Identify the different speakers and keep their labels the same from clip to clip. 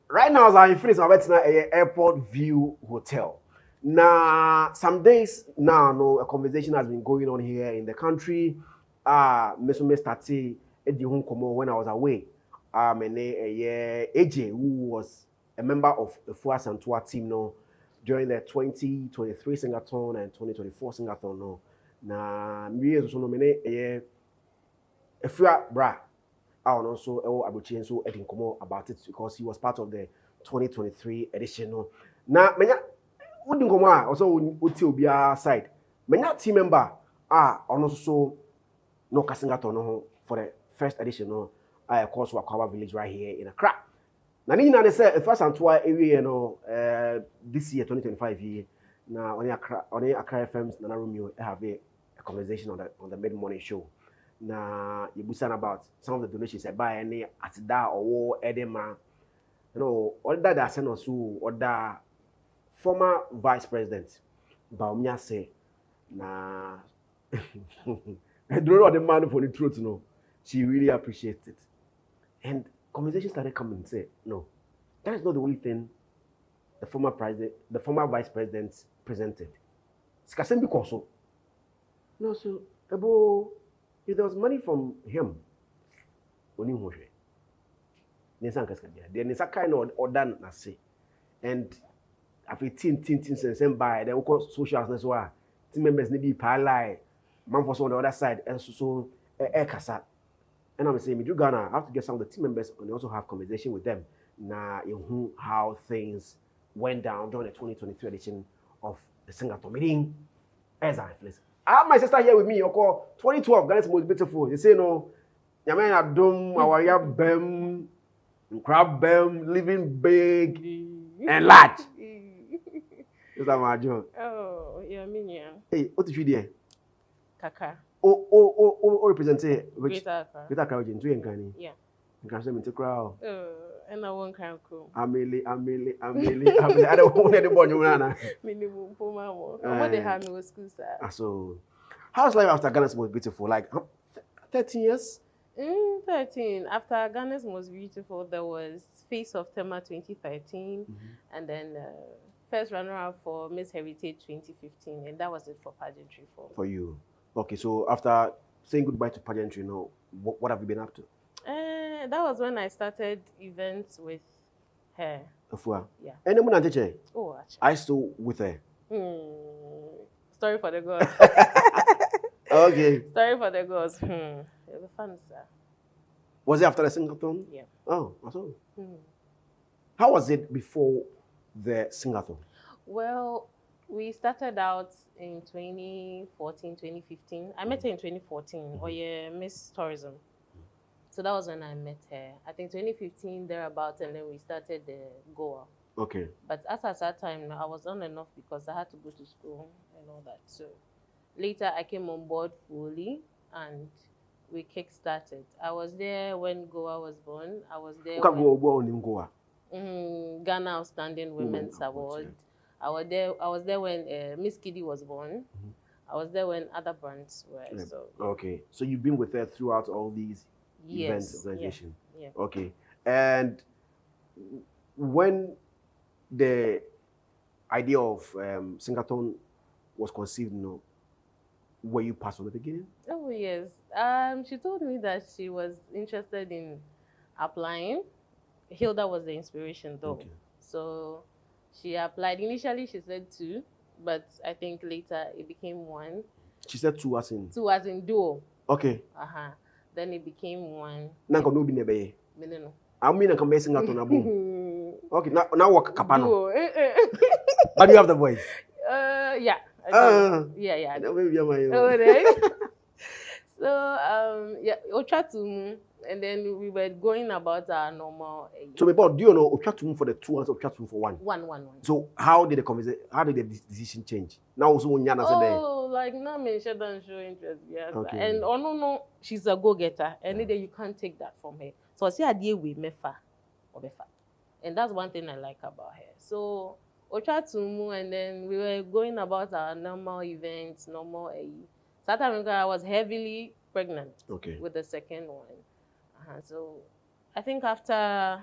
Speaker 1: Right now, Zionfelix, I'm at the Airport View Hotel. Now, some days now, no, a conversation has been going on here in the country. Meso started at the home Komo when I was away. And AJ, who was a member of the Afua Asantewaa team, no, during the 2023 Singathon and 2024 Singathon, no. Na me so no mene Afua bra. I also Abuchi and so Edin Komo about it because he was part of the 2023 edition. No. Now, menya wouldn't come also uti obia side. Menya team member also no Kasingato no for the first edition no. I of course Wakawa village right here in Accra. Na ni na say first Antoa area no this year 2025 year na on Accra FM's Nana Romeo have a conversation on the mid morning show. Na Yibusan about some of the donations I buy any at that or edema. You know, all that send us or that former vice president Baumia say na I don't know the man for the truth, no. She really appreciates it. And conversation started coming and say, no, that is not the only thing the former vice president presented. Skasem because so. No, so if there was money from him, only Moshe. Then it's a kind of order na say. And after tin send by then we call socials as well. Team members need be parlay, man for on the other side, and so air kasa. And I'm saying, you Ghana, I have to get some of the team members and also have conversation with them. Now, how things went down during the 2023 edition of the Singathon meeting. As I have my sister here with me. You call 2012 Ghana's most beautiful. You say no, Yaman Adum, our bem, crab bem, living big and large. Is that my job?
Speaker 2: Oh, yeah, me.
Speaker 1: Hey, what did you do?
Speaker 2: Kaka.
Speaker 1: Represent which
Speaker 2: Greater
Speaker 1: Accra region, two and
Speaker 2: yeah.
Speaker 1: You can say me to crowd.
Speaker 2: And I won't come cool.
Speaker 1: Ameli. I don't want anybody to run.
Speaker 2: Minimum for my what they have no school, sir.
Speaker 1: So, how's life after Ghana's most beautiful? Like 13 years?
Speaker 2: 13. After Ghana's most beautiful, there was Face of Tema 2013, and then first runner-up for Miss Heritage 2015, and that was it for pageantry
Speaker 1: for you. Okay, so after saying goodbye to pageantry, what have you been up to?
Speaker 2: That was when I started events with her.
Speaker 1: Afua?
Speaker 2: Yeah.
Speaker 1: And then when
Speaker 2: oh, actually.
Speaker 1: I still with her?
Speaker 2: Story for the girls.
Speaker 1: Okay.
Speaker 2: Story for the girls. It was fun, sir.
Speaker 1: Was it after the Singathon?
Speaker 2: Yeah.
Speaker 1: Oh, I saw. How was it before the Singathon?
Speaker 2: Well, we started out in 2014, 2015. I met her in 2014, or yeah, Miss Tourism. So that was when I met her. I think 2015, thereabouts, and then we started the Goa.
Speaker 1: Okay.
Speaker 2: But as at that time, I was on and off because I had to go to school and all that. So later, I came on board fully, and we kick-started. I was there when Goa was born. I was there when
Speaker 1: Goa?
Speaker 2: Ghana Outstanding Women's Award. I was there when Miss Kiddy was born. I was there when other brands were. Yeah. So
Speaker 1: okay. So you've been with her throughout all these events, organization.
Speaker 2: Yeah.
Speaker 1: Okay. And when the idea of Singathon was conceived, were you part of the beginning?
Speaker 2: Oh yes. She told me that she was interested in applying. Hilda was the inspiration though. Okay. So she applied. Initially she said 2, but I think later it became 1.
Speaker 1: She said 2 as in?
Speaker 2: 2 as in duo.
Speaker 1: Okay.
Speaker 2: Then it became 1.
Speaker 1: Nanka no bi nebe.
Speaker 2: No.
Speaker 1: I mean I can be Singathon na boom. Okay, now work kapano. But you have the voice.
Speaker 2: Yeah. Yeah. So Ochatum, and then we were going about our normal.
Speaker 1: So do you know Ochatum for the 2 and Ochatum for 1?
Speaker 2: One.
Speaker 1: So how did the decision change? Now also
Speaker 2: like now me she don't show interest, yes. Okay. And no, she's a go-getter. Any day you can't take that from her. So I see idea we mefa. And that's one thing I like about her. So Ochatum, and then we were going about our normal events, South Africa, I was heavily pregnant with the second one. So I think after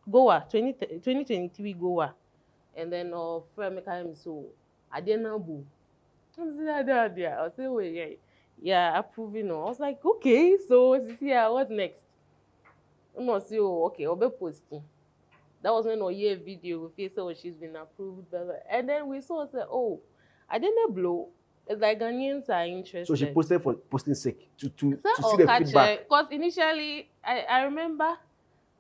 Speaker 2: Goa 2023 Goa, and then friend make him so I didn't know. I'm saying that yeah. I was saying wait yeah approving. I was like okay, so yeah, what's next? I'm not say oh okay, I'll be posting. That was when we hear video we say oh she's been approved, blah, blah. And then we saw say oh I didn't blow. It's like Ghanaians are interested.
Speaker 1: So she posted for posting sake to see
Speaker 2: the
Speaker 1: the feedback.
Speaker 2: Because initially I remember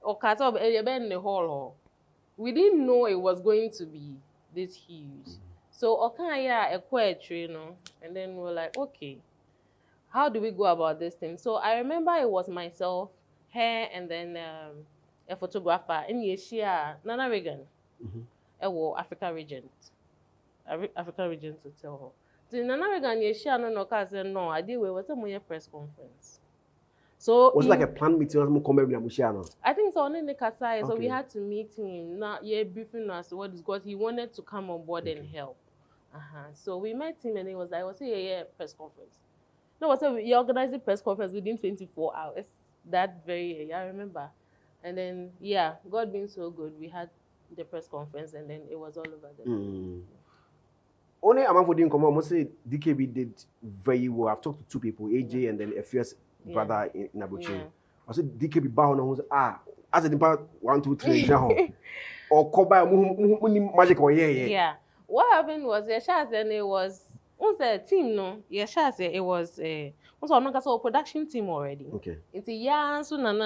Speaker 2: Okata in the hall. We didn't know it was going to be this huge. So Okaya acquired and then we were like, okay, how do we go about this thing? So I remember it was myself, her, and then a photographer in Asia, Nana Reagan, Africa Regent. Africa Regent to tell her. So Nana Reagan Asia no said no, I did what's a press conference. So
Speaker 1: was it like a planned meeting?
Speaker 2: I think so on the Kasai, so we had to meet him. Now, briefing us what is because he wanted to come on board and help. So we met him and he was like, I was saying press conference. No, so he organized the press conference within 24 hours. That very I remember. And then God being so good, we had the press conference and then it was all over the place.
Speaker 1: Only among for the income, I must say DKB did very well. I've talked to two people, AJ and then Afua's brother in Abuchi. I said DKB bound on as a depart 1, 2, 3 now. Or Koba magic or
Speaker 2: yeah. What happened was and it was a team it was a production team already.
Speaker 1: Okay.
Speaker 2: It's a so and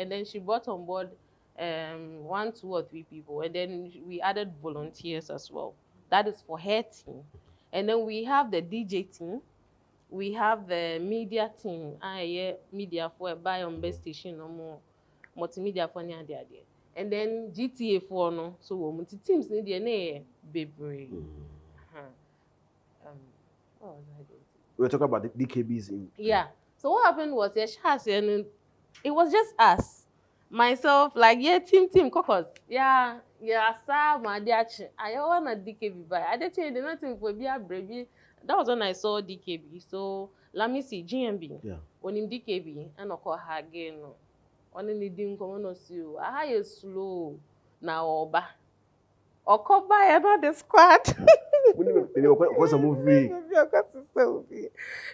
Speaker 2: then she brought on board 1, 2 or 3 people and then we added volunteers as well. That is for her team. And then we have the DJ team. We have the media team. Media for buy on best station or more multimedia for near there. And then GTA for no. So multi teams need the baby. What was I doing?
Speaker 1: We were talking about the DKBs in.
Speaker 2: Yeah. So what happened was and it was just us. Myself, like team caucus. Yeah, sir, my dear. I want a DKB by. I did change nothing for be a baby. That was when I saw DKB. So let me see GMB.
Speaker 1: Yeah.
Speaker 2: When him DKB and I call her again. On any dim come on you. I hire slow now oba. Or come by another squad.
Speaker 1: What's a movie?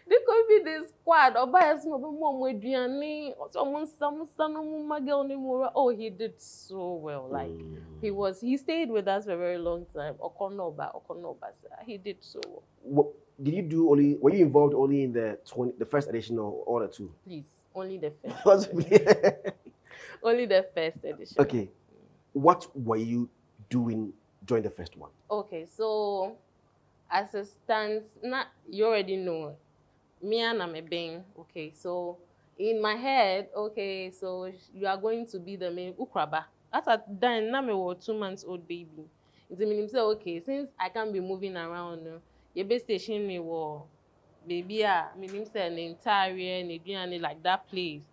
Speaker 2: They could be the squad or buy us no more with Diane or someone oh he did so well. Like he stayed with us for a very long time. He did so well.
Speaker 1: What, did you do were you involved only in the first edition or all the two?
Speaker 2: Please, only the first. Only the first edition.
Speaker 1: Okay. What were you doing during the first one?
Speaker 2: Okay, so as a stance, you already know, me and I'm a bang. Okay, so in my head, okay, so you are going to be the main Ukraba. As at then, I'm a 2 months old baby. It means say, okay, since I can't be moving around, your base station me war, baby, meaning say an entire like that place.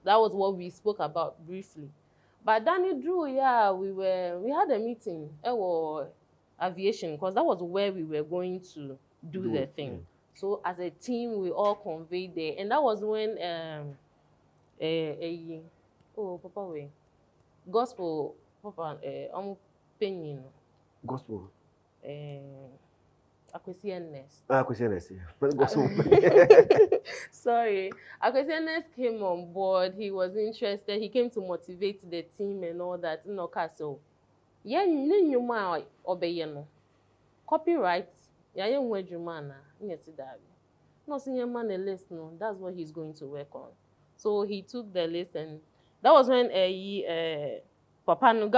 Speaker 2: That was what we spoke about briefly. But Danny Drew, we had a meeting aviation because that was where we were going to do the thing. Yeah. So as a team, we all conveyed there, and that was when gospel opinion
Speaker 1: gospel
Speaker 2: Akwesianes.
Speaker 1: Akwesianes, yeah. Gospel.
Speaker 2: Sorry, Akwesianes came on board. He was interested. He came to motivate the team and all that. No, so yeah, you ma obeyeno. Copyright. Yeah, you want your man. Yes, that. No, senior man a list. No, that's what he's going to work on. So he took the list, and that was when Papa no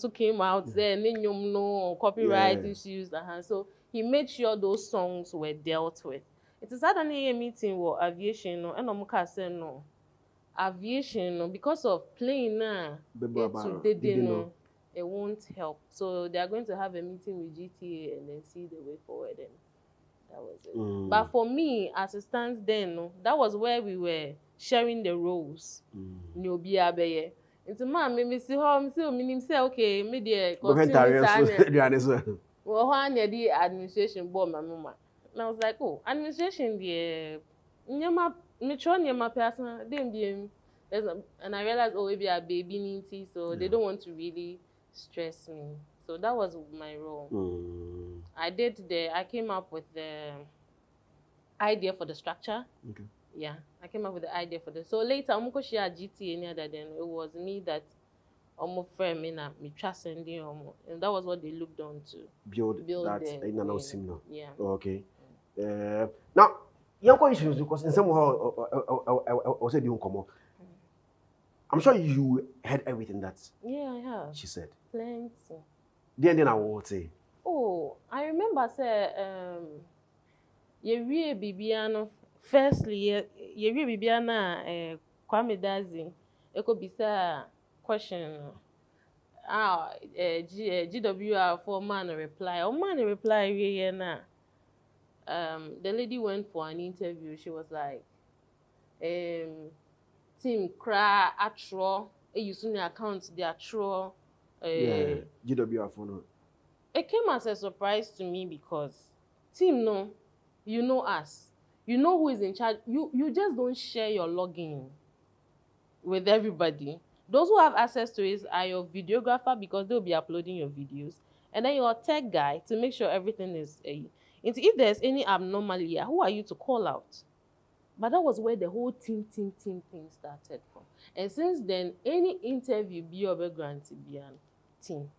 Speaker 2: came out there. No copyright issues. So he made sure those songs were dealt with. It is at a meeting with aviation, and no aviation, because of playing now, it won't help. So they are going to have a meeting with GTA and then see the way forward. And that was it. But for me, as it stands then, that was where we were sharing the roles. It's a man, maybe see how I'm say, okay, media, well, the administration board, my mama. And I was like, oh, administration, the Nyama, Mitron, Yama person, then And I realized, oh, maybe a baby ninty, so they don't want to really stress me. So that was my role. I came up with the idea for the structure.
Speaker 1: Okay.
Speaker 2: Yeah, I came up with the idea for this. So later, I'm going to share GT any other than it was me that almost friend me na me trust and that was what they looked on to
Speaker 1: build that
Speaker 2: the yeah.
Speaker 1: Okay. Now, young issues because in some way, I said you come. I'm sure you heard everything that she said.
Speaker 2: Plenty.
Speaker 1: Then I will say.
Speaker 2: Oh, I remember say you real Bibiano. Firstly, you real Bibiana Kwame Dazi. It could be a question. GWR for man reply. Oh man reply yeah na. The lady went for an interview. She was like, team cry atro. You soon account the atro.
Speaker 1: GWR for no.
Speaker 2: It came as a surprise to me because team no, you know us. You know who is in charge. You just don't share your login with everybody. Those who have access to it are your videographer because they'll be uploading your videos. And then your tech guy to make sure everything is... if there's any abnormality, who are you to call out? But that was where the whole team thing started from. And since then, any interview be a grant be a team.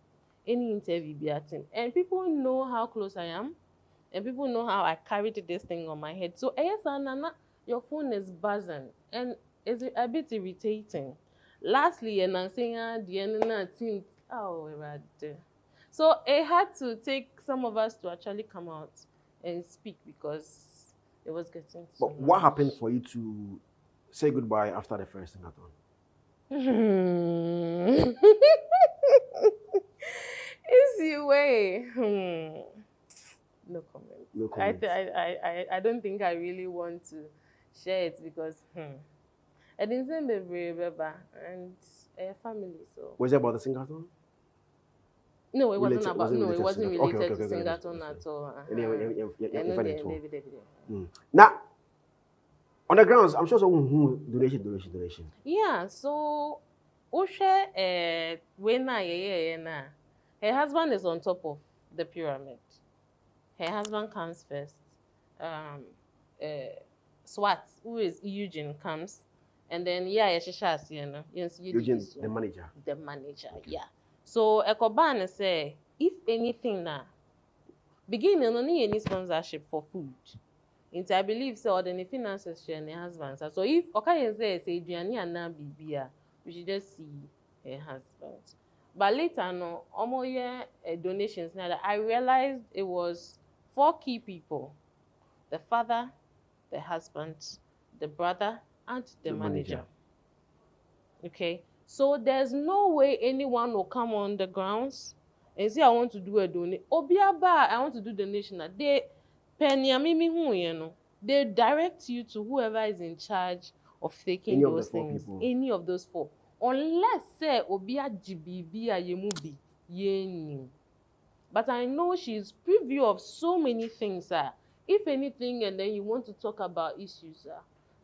Speaker 2: Any interview be a team. And people know how close I am. And people know how I carried this thing on my head. So, yes, Nana, your phone is buzzing. And it's a bit irritating. Lastly, and I'm saying the end team. Oh, right. So it had to take some of us to actually come out and speak because it was getting.
Speaker 1: But what happened for you to say goodbye after the first Singathon?
Speaker 2: Easy way. No comment.
Speaker 1: No comment.
Speaker 2: I don't think I really want to share it because I didn't say baby and a family. So
Speaker 1: was it about the Singathon?
Speaker 2: No, it wasn't about. No, it wasn't related to Singathon at all.
Speaker 1: Now, on the grounds, I'm sure some donation.
Speaker 2: Yeah, so Oshe Wena her husband is on top of the pyramid. Her husband comes first. Swat, who is Eugene, comes. And then, Eugene,
Speaker 1: the manager.
Speaker 2: The manager, okay. Yeah. So, Ekoban say, if anything now, beginning only any sponsorship for food. Into I believe so, or the finances share her husband. So, if Okaye say Adriani and now Bibia, we should just see her husband. But later, no, almost donations now that I realized it was 4 key people: the father, the husband, the brother, and the manager. Okay, so there's no way anyone will come on the grounds and say, I want to do a donation. Obiaba, I want to do donation. They direct you to whoever is in charge of taking those things. Any of those 4. Unless say Obia Jibibia Yemubi Yeni. But I know she's preview of so many things, if anything, and then you want to talk about issues,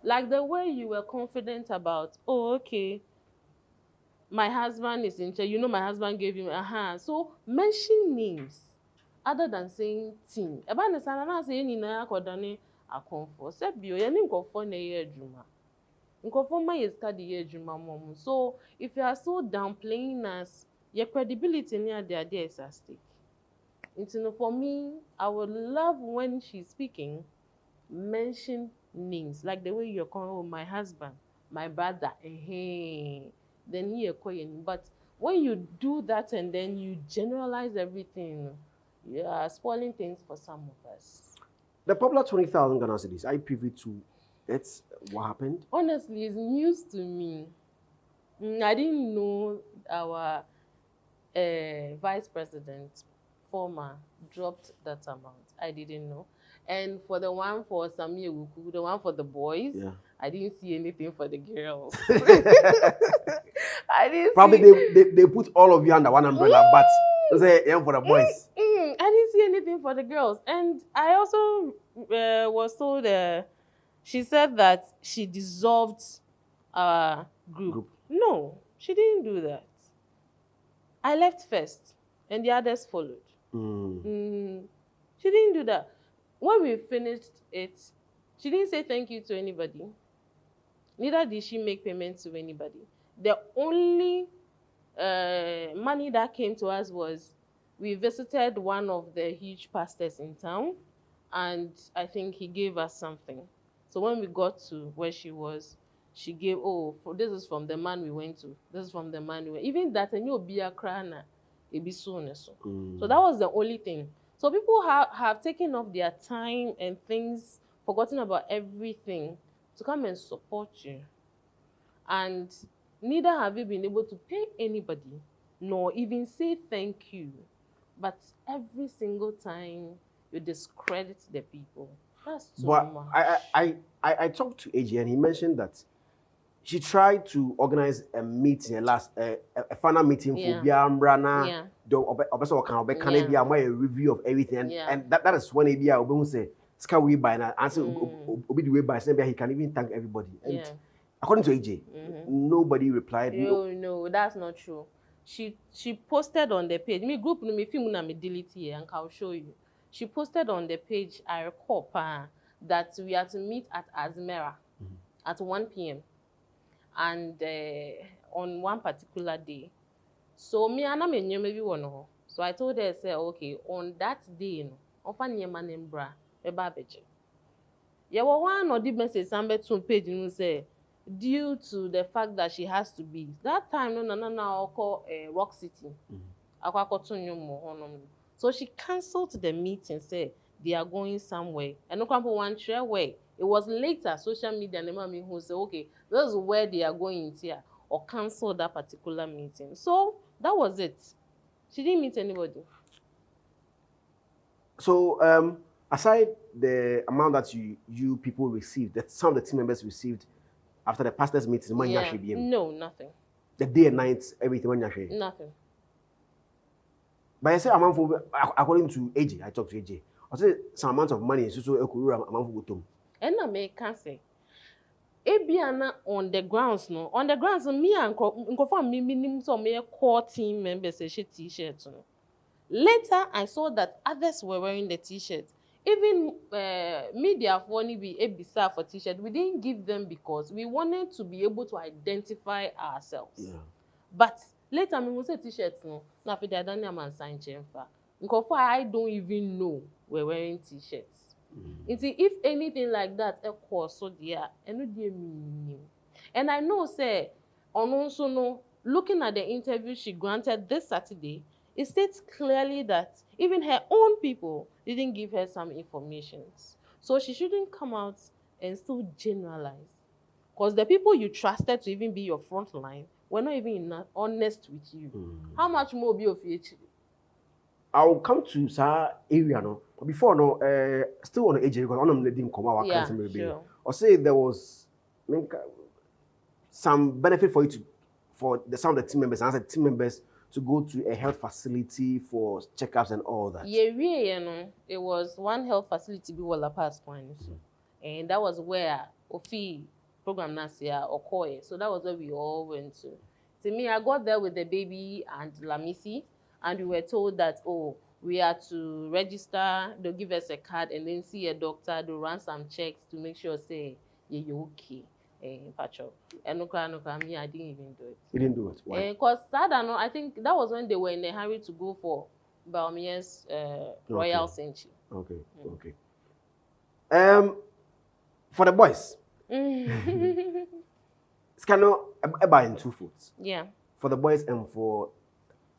Speaker 2: like the way you were confident about, oh, okay, my husband is in charge, my husband gave him, so mention names other than saying team. So if you are so downplaying us, your credibility near there is at stake. For me, I would love when she's speaking, mention names, like the way you're calling my husband, my brother, then you're calling. But when you do that and then you generalize everything, you are spoiling things for some of us.
Speaker 1: The popular 20,000 Ghana cedis, I privy to it. What happened?
Speaker 2: Honestly, it's news to me. I didn't know our vice president, former, dropped that amount. I didn't know. And for the one for Samia Wuku, the one for the boys, I didn't see anything for the girls. I didn't
Speaker 1: Probably they put all of you under one umbrella, but say for the boys.
Speaker 2: I didn't see anything for the girls. And I also was told, she said that she dissolved our group. No, she didn't do that. I left first, and the others followed. She didn't do that. When we finished it, she didn't say thank you to anybody. Neither did she make payments to anybody. The only money that came to us was we visited one of the huge pastors in town, and I think he gave us something. So when we got to where she was, she gave, this is from the man we went to. This is from the man we went. Even that, and you'll be a crana, it be soon. So that was the only thing. So people have taken off their time and things, forgotten about everything to come and support you. And neither have you been able to pay anybody, nor even say thank you. But every single time you discredit the people. That's too much.
Speaker 1: I talked to AJ and he mentioned that she tried to organize a meeting, a final meeting for Biambrana, a review of everything. And that is when ABI will say, Ska we by now, answer Obi the way by saying he can even thank everybody. And according to AJ, nobody replied.
Speaker 2: No, that's not true. She posted on the page. Me group me film na me delete here and I'll show you. She posted on the page, I recall, that we are to meet at Azmera at 1 p.m. and on one particular day. So me and me maybe one. So I told her, say, okay, on that day, ofa nyema nembra eba beje. Ye wa one or the message somebody to page you say due to the fact that she has to be that time no call Rock City. So she cancelled the meeting, said they are going somewhere. And no couple one share way. It was later social media and who said, okay, this is where they are going here, or cancel that particular meeting. So that was it. She didn't meet anybody.
Speaker 1: So aside the amount that you people received, that some of the team members received after the pastors' meeting,
Speaker 2: no, nothing.
Speaker 1: The day and night, everything,
Speaker 2: nothing.
Speaker 1: But I say amount for according to AJ, I talked to AJ. I say some amount of money is also amount for them.
Speaker 2: And I can say, Ebiana on the grounds, no, on the grounds, me and confirm me minimum some mere core team members a t-shirt. Later, I saw that others were wearing the t-shirt. Even media for only be a bizarre for t-shirt. We didn't give them because we wanted to be able to identify ourselves. Yeah. But later, we will say t-shirts no. Now, for the Adania man sign chamber, I don't even know we're wearing t-shirts. If anything like that, of course, so dear, and I know, say, on also no, looking at the interview she granted this Saturday, it states clearly that even her own people didn't give her some information. So she shouldn't come out and still generalize. Because the people you trusted to even be your front line were not even honest with you. How much more be of each?
Speaker 1: I will come to Sa area no. But before no, still on the age because I'm letting come out.
Speaker 2: Yeah, sure.
Speaker 1: Or say there was some benefit for you for some of the team members and the team members to go to a health facility for checkups and all that.
Speaker 2: Yeah, really, you know, it was one health facility be well past point, and that was where Ofi program Nasia or Koye. So that was where we all went to. To me, I got there with the baby and Lamisi, and we were told that we are to register. They'll give us a card and then see a doctor. They'll run some checks to make sure say you're okay. Pacho. And no, me, I didn't even do it.
Speaker 1: You didn't do it? Why?
Speaker 2: Because I think that was when they were in a hurry to go for Baumia's Royal Century.
Speaker 1: Okay, okay. For the boys, it's kind of about in 2 foots.
Speaker 2: Yeah.
Speaker 1: For the boys and for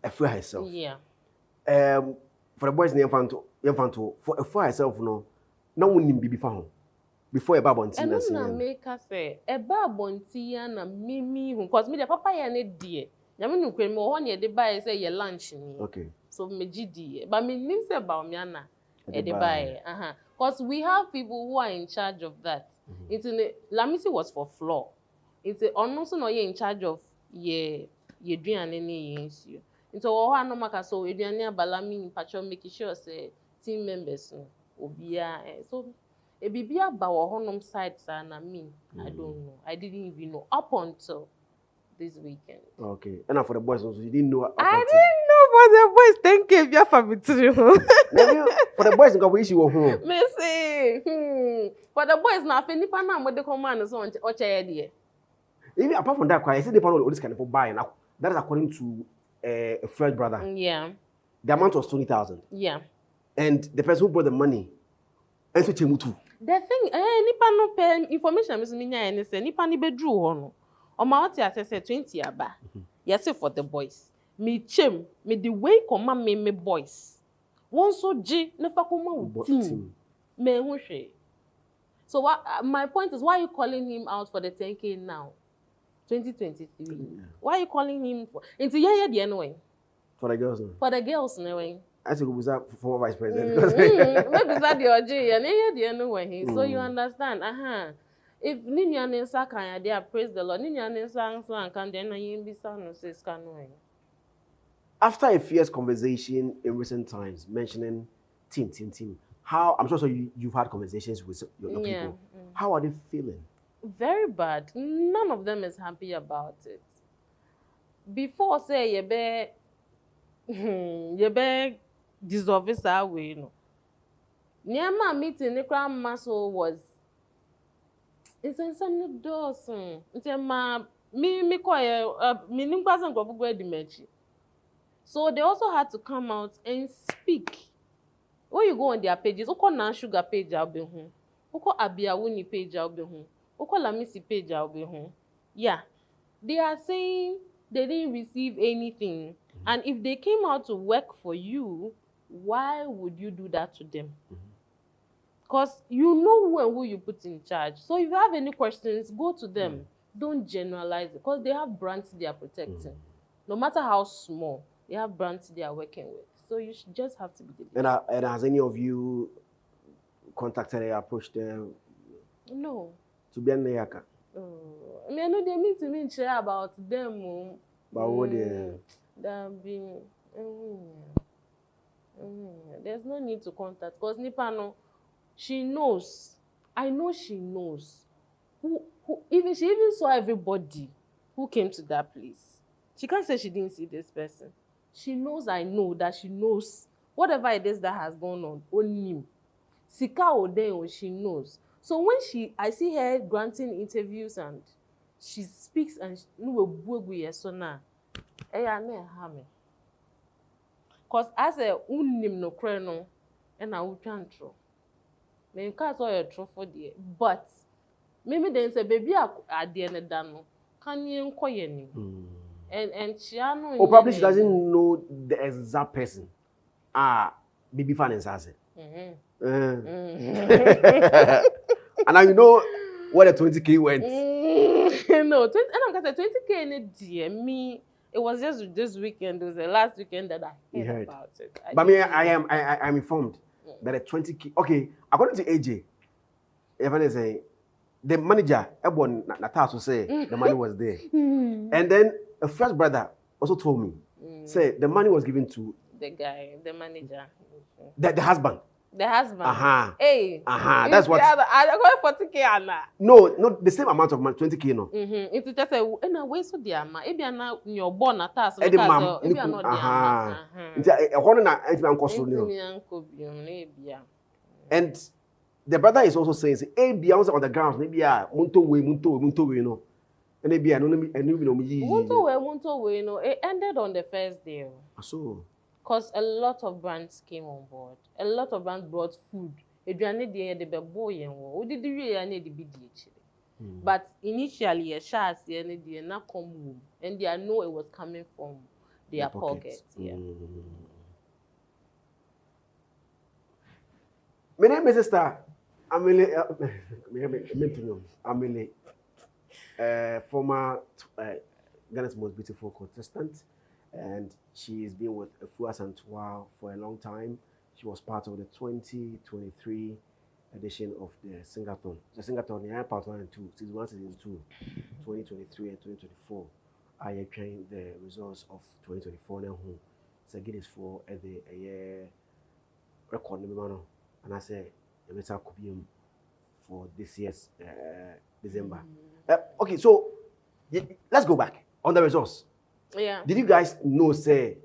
Speaker 1: Afua herself.
Speaker 2: Yeah.
Speaker 1: For the boys, for Afua herself, no one will be found. Before a babonti
Speaker 2: na say and make us say a babonti na mimi because me the papa ya ne die nyame no kwem ho ne de buy say ye lunch ni.
Speaker 1: Okay,
Speaker 2: so me gidi but me nim say ba me na e de buy because we have people who are in charge of that. It's in Lamisi was for floor. It's also no in charge of ye duane ni yensu. Into wo ha no maka so eduane abalami pacho make sure say team members no obia so A baby about honum side son and me. I don't know. I didn't even know up until this weekend.
Speaker 1: Okay. And for the boys also, you didn't know.
Speaker 2: I didn't know for the boys. Thank you, your family too.
Speaker 1: For the boys, go wish you were home.
Speaker 2: Me say, for the boys now, if any pana with the command so on or chair.
Speaker 1: Even apart from that, I said the panel all this kind of buy now. That is according to a first brother.
Speaker 2: Yeah.
Speaker 1: The amount was 20,000.
Speaker 2: Yeah.
Speaker 1: And the person who brought the money, and so Chemutu.
Speaker 2: The thing, nipa no pay information. Miss Minya and say nipa ni bedru hono. O ma what I say 20 aba. Yes, for the boys. Me the way command me boys. One so G never come team. Me hu hwe. So what my point is, why are you calling him out for the 10K now? 2023. Yeah. Why are you calling him for? Into yeah the anyway.
Speaker 1: For the girls, no.
Speaker 2: For the girls, anyway.
Speaker 1: I think it was that former vice president.
Speaker 2: Maybe that the OG and yeah the anyway. So you understand? If Ninya Nesa can they praise the Lord, Ninya Nesa can then you be son says can.
Speaker 1: After a fierce conversation in recent times mentioning team, how I'm sure so you've had conversations with your people. How are they feeling?
Speaker 2: Very bad. None of them is happy about it. Before say you be dissolve this way, no. Near my meeting, the crown muscle was. It's in some doors. It's me quiet. Me person go for the match. So they also had to come out and speak. When you go on their pages, oko na sugar page I'll be home. Oko Abiawuni page I'll be home. Oko Lamisi page I'll be home. Yeah, they are saying they didn't receive anything, and if they came out to work for you, why would you do that to them? Because you know who you put in charge. So if you have any questions, go to them. Don't generalize it, because they have brands they are protecting. No matter how small, they have brands they are working with. So you should just have to be diligent.
Speaker 1: And has any of you contacted or approached them?
Speaker 2: No.
Speaker 1: To be an Nayaka?
Speaker 2: I mean, I know they mean to me share about them.
Speaker 1: But what they...
Speaker 2: There's no need to contact, because Nipano, she knows. I know she knows. She even saw everybody who came to that place. She can't say she didn't see this person. She knows, I know that she knows whatever it is that has gone on. Only Sika Odeo, she knows. So when I see her granting interviews and she speaks and because as a unim no kreno and I would control. Me can't saw a trophy there, but maybe then say baby at the end of dano can you inquire and she know.
Speaker 1: Probably she doesn't know the exact person. Baby fan is as it. And now you know where the 20K went.
Speaker 2: No, and I'm gonna say 20K in a dear me. It was just this weekend. It was the last weekend that I heard about it.
Speaker 1: But me, I'm informed that the 20K. Okay, according to AJ, everyone say the manager, everyone Natasha say the money was there, and then a first brother also told me, say the money was given to
Speaker 2: the guy, the manager,
Speaker 1: the husband.
Speaker 2: The husband.
Speaker 1: Hey. That's what.
Speaker 2: I got 40K, Anna.
Speaker 1: No, not the same amount of money, 20K, no.
Speaker 2: It's just a way so dear, ma. If you are now your born at us,
Speaker 1: if you are not there, and the brother is also saying, "Hey, be on the ground, maybe munto we, you know." And maybe I know
Speaker 2: munto we, you know. It ended on the first day.
Speaker 1: So.
Speaker 2: Because a lot of brands came on board. A lot of brands brought food. But initially, a shas did not come home, and they know it was coming from their pockets. Yeah.
Speaker 1: My name is Sister Amelie. Former Ghana's most beautiful contestant. And she's been with Afua Asantewaa for a long time. She was part of the 2023 edition of the Singathon. The Singathon, yeah, part 1 and 2, season 1, season 2, 2023 and 2024. I am trying the results of 2024 now. So get this for a year record, and I say, "Every time for this year's December. Okay, so let's go back on the results.
Speaker 2: Yeah.
Speaker 1: Did you guys know say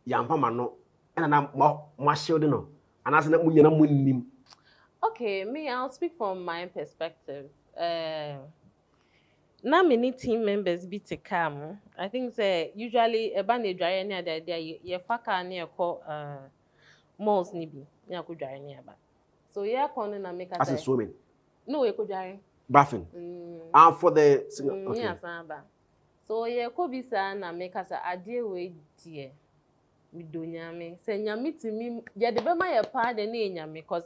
Speaker 1: Yampama no and I'm shielding no and as an
Speaker 2: Okay, me, I'll speak from my perspective. Now many team members be to come. I think say usually a band dry near the idea you faka near call malls nibi near could dry near ba. So yeah, corner and make us
Speaker 1: as swimming.
Speaker 2: No, we could dry.
Speaker 1: Bathing. And for the
Speaker 2: okay. Yeah, samba. So yeah, could be san and make us a dear way dear. Me do nyame. Say nyame to me, yeah, the bema ya pa the name nyame because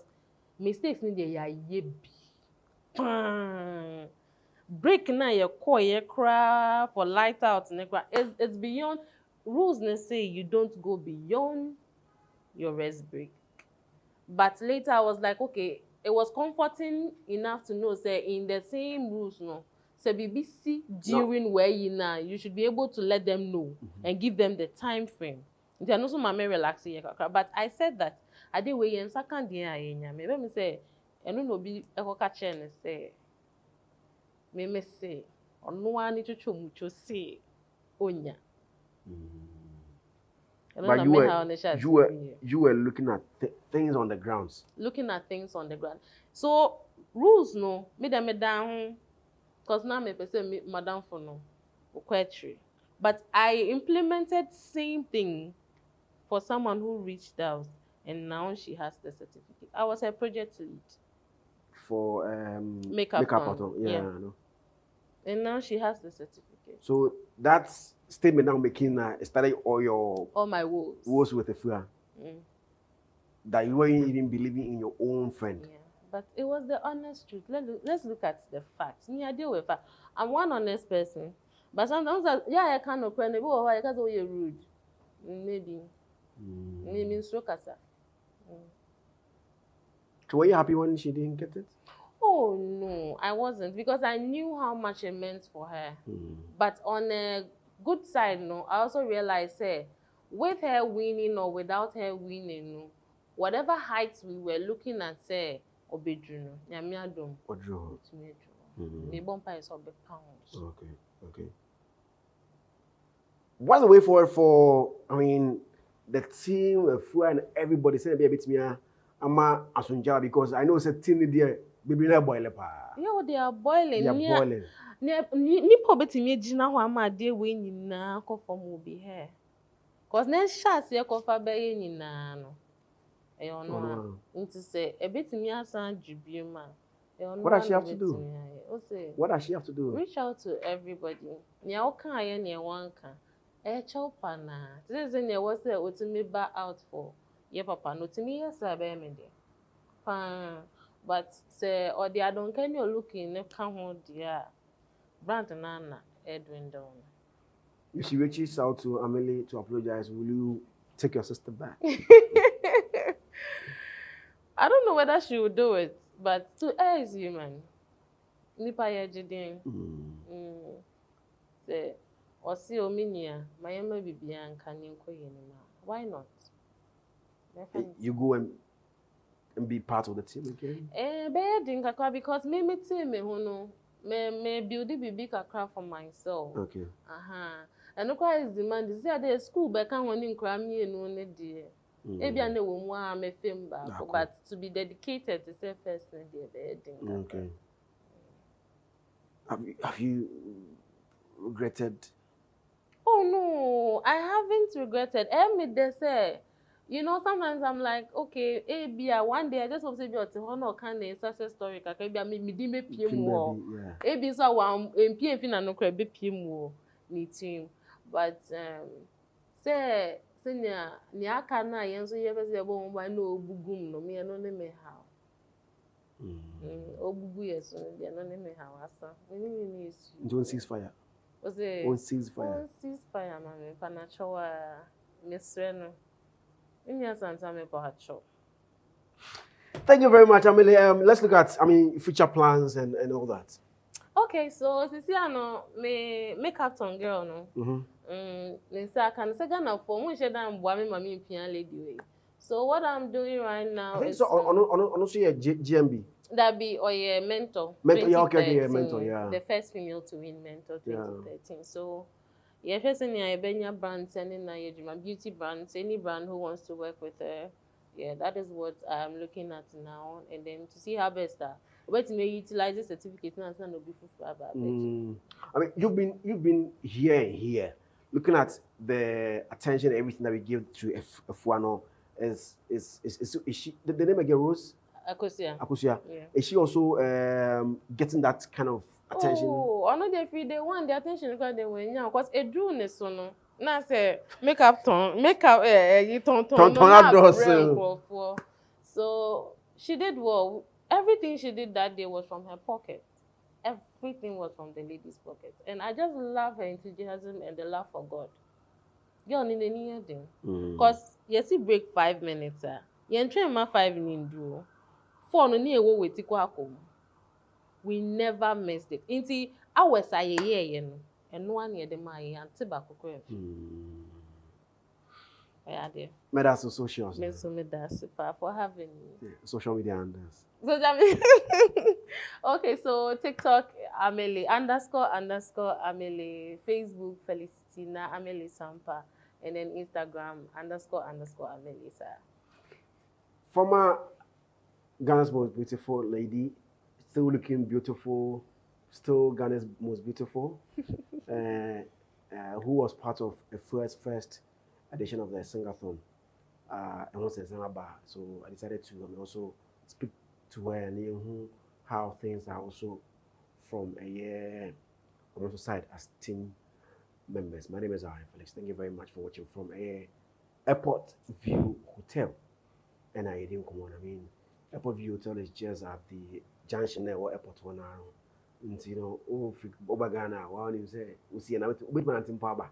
Speaker 2: mistakes need ya ye break na your core ye cry for light out it's beyond rules. They say you don't go beyond your rest break. But later I was like, okay, it was comforting enough to know say in the same rules no. So BBC during where you now you should be able to let them know and give them the time frame. They also mama relax here. But I said that I did way in second year maybe me say and no be a catch and say me say or no one need to mucho say onya.
Speaker 1: But you were looking at things on the grounds.
Speaker 2: Looking at things on the ground. So rules no me down because now me person madam for no quetry. But I implemented same thing for someone who reached out and now she has the certificate. I was her project lead.
Speaker 1: For
Speaker 2: makeup
Speaker 1: on. Yeah. No.
Speaker 2: And now she has the certificate.
Speaker 1: So that's statement now making started all
Speaker 2: my
Speaker 1: woes with Afua. That you weren't even believing in your own friend.
Speaker 2: Yeah. But it was the honest truth. Let's look at the facts. Me, I deal with facts. I'm one honest person. But sometimes I can't open it. Oh, I can't you're rude. Maybe stroke as
Speaker 1: So were you happy when she didn't get it?
Speaker 2: Oh no, I wasn't because I knew how much it meant for her. But on a good side, no, I also realized, with her winning or without her winning, no, whatever heights we were looking at, obedruno, nyamiadum,
Speaker 1: odro,
Speaker 2: me bompa is obe pounds.
Speaker 1: Okay. What's the way forward for? I mean, the team, Afua and everybody saying be a bit me, ama Asantewaa because I know it's a team there. Baby, they are boiling.
Speaker 2: Yeah, they are boiling.
Speaker 1: They are boiling.
Speaker 2: Ni probably me jina ho ama de we nyina ko form will be here. Cause next shot ye ko fa be nyina no. E ono nti say e betimi asan dwubie ma.
Speaker 1: What does she have to do? What does she have to do?
Speaker 2: Reach out to everybody. Nya o kan aye ne wan kan. E chopa na. This is ne was say otimi ba out for ye papa no timi yes be me de. But say or the I don't can you looking ne can hold dear brand nana Edwin down.
Speaker 1: If she reaches out to Amelie to apologize, will you take your sister back?
Speaker 2: I don't know whether she would do it, but to her is human. Nipa ya jidin. Say or see ominia, my ema bibian can why not?
Speaker 1: You go and be part of the team again?
Speaker 2: Because me team me who me build the big kakra for myself.
Speaker 1: Okay.
Speaker 2: And no quite is demand. Is there school back and one in crammy and only dear. Maybe I know one me film back, but to be dedicated to say first and dear.
Speaker 1: Okay. Have you regretted?
Speaker 2: Oh no, I haven't regretted. They say. You know, sometimes I'm like, okay, one day I just want to be able kind of success story. Maybe I me PM war. Maybe so one PM fina no crab PM war ni team. But say nya kana yenso yebese ebo mba no bugum no me no me how. Obugu yeso no no me how asa. Me is.
Speaker 1: Don't cease fire.
Speaker 2: Was it?
Speaker 1: On cease fire.
Speaker 2: On cease fire, man. Panachowa misreno.
Speaker 1: Thank you very much, Amelie. Let's look at, future plans and all that.
Speaker 2: Okay, so since I know me makeup on girl, no. I can say Ghana for when she done boy me pian lady way. So what I'm doing right now
Speaker 1: is so on GMB.
Speaker 2: That be or yeah, mentor.
Speaker 1: Mentor, yeah, okay, mentor, yeah.
Speaker 2: The first female to win mentor 2013. So yeah, first in your Benya brands and in my beauty brands, any brand who wants to work with her. Yeah, that is what I'm looking at now. And then to see how best but may utilize the certificate now no be forever.
Speaker 1: I mean, you've been here, looking at the attention, everything that we give to Afua. Is she the name again, Rose? Akosia. Yeah. Is she also getting that kind of attention?
Speaker 2: Oh, I know they want the attention because they were young. Because a drone is so no. Now say makeup you ton. So she did well. Everything she did that day was from her pocket. Everything was from the lady's pocket. And I just love her enthusiasm and the love for God. Girl, in the near thing. Because you see break 5 minutes. You train my 5 minutes do. 4 no near wo weti kwa kom. We never missed it. Inti hours aye and no one near the my and tobacco crave. Yeah, dear.
Speaker 1: Medas social.
Speaker 2: Medas for having me.
Speaker 1: Social media and this.
Speaker 2: Okay, so TikTok Amelie _Amelie, Facebook Felicitina Amelie Sampa, and then Instagram _Amelie.
Speaker 1: Former Ghana's most beautiful lady, still looking beautiful, still Ghana's most beautiful, who was part of the first edition of the Singathon. And was in Zanzibar, so I decided to also speak to her and how things are also from a year on the side as team members. My name is Zionfelix. Thank you very much for watching from a Airport View Hotel. And I didn't come on. I mean, Airport View Hotel is just at the junction there or Airport 1 hour. And you know, over Ghana, one you say, we see another bit man in Paba.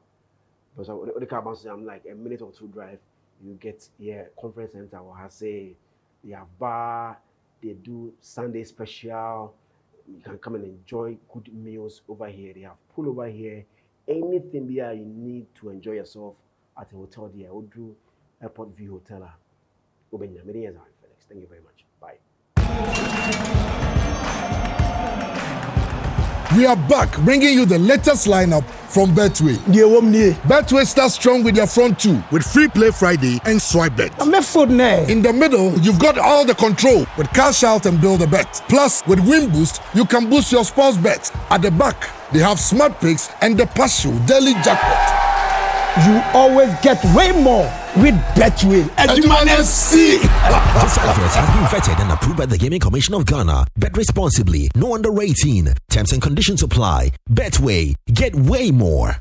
Speaker 1: But the car bounces, I'm like a minute or two drive. You get conference center or I say they have bar, they do Sunday special. You can come and enjoy good meals over here. They have pool over here. Anything there you need to enjoy yourself at a hotel there. We'll do Airport View Hotel. Felix. Thank you very much. Bye.
Speaker 3: We are back bringing you the latest lineup from Betway. Betway starts strong with their front two with Free Play Friday and Swipe Bet. In the middle, you've got all the control with Cash Out and Build a Bet. Plus, with Win Boost, you can boost your sports bets. At the back, they have Smart Picks and the Partial Daily Jackpot.
Speaker 4: You always get way more with Betway.
Speaker 5: This advert has been vetted and approved by the Gaming Commission of Ghana. Bet responsibly. No under 18. Terms and conditions apply. Betway. Get way more.